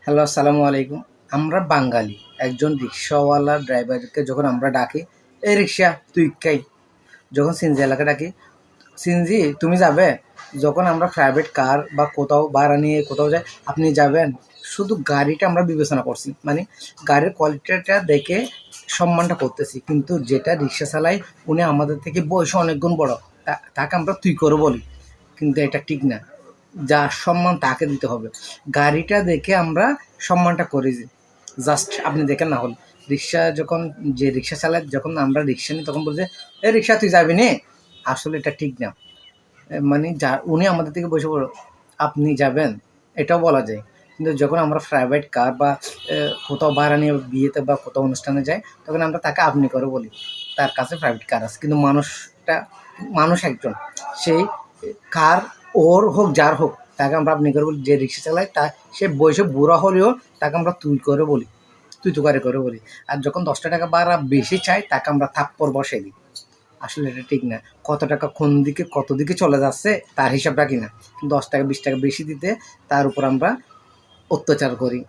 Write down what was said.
Hello, আসসালামু আলাইকুম। আমরা বাঙালি। একজন রিক্শাওয়ালা ড্রাইভারকে যখন আমরা ডাকি, "এই রিকশা তুই কাই।" যখন সিএনজি এলাকা ডাকি, "সিএনজি তুমি যাবে?" যখন আমরা প্রাইভেট কার বা কোথাও ভাড়া নিয়ে কোথাও যাই, "আপনি যাবেন?" শুধু গাড়িটা আমরা বিবেচনা করছি। মানে গাড়ির কোয়ালিটিটা দেখে সম্মানটা করতেছি। কিন্তু যেটা রিক্সা চালায় উনি আমাদের থেকে বয়সে অনেক গুণ বড়। তাকে আমরা তুই করে বলি। কিন্তু এটা ঠিক না। যার সম্মান তাকে দিতে হবে। গাড়িটা দেখে আমরা সম্মানটা করি জাস্ট আপনি দেখেন না হল রিক্সা যখন যে রিক্সা চালায় যখন আমরা রিক্সা নিই তখন বলছে, "এ রিক্সা তুই যাবি নে?" আসলে এটা ঠিক না। মানে যা উনি আমাদের থেকে বসে বড়, আপনি যাবেন? এটাও বলা যায়। কিন্তু যখন আমরা প্রাইভেট কার বা এ কোথাও ভাড়া নিয়ে বিয়েতে বা কোথাও অনুষ্ঠানে যাই, তখন আমরা তাকে আপনি করে বলি। তার কাছে প্রাইভেট কার আছে। কিন্তু মানুষ একজন। সেই কার ওর হোক, যার হোক, তাকে আমরা আপনি করে বলি। যে রিক্সা চালায় সে বয়সে বুড়া হলেও তাকে আমরা তুই করে বলি। তুই তুকারি করে বলি। আর যখন ৳১০ ভাড়া বেশি চায়, তাকে আমরা থাপ্পড় বসাই দিই। আসলে এটা ঠিক না। কত টাকা কোন দিকে কত দিকে চলে যাচ্ছে তার হিসাব রাখি না। ৳১০ ৳২০ বেশি দিতে তার উপর আমরা অত্যাচার করি।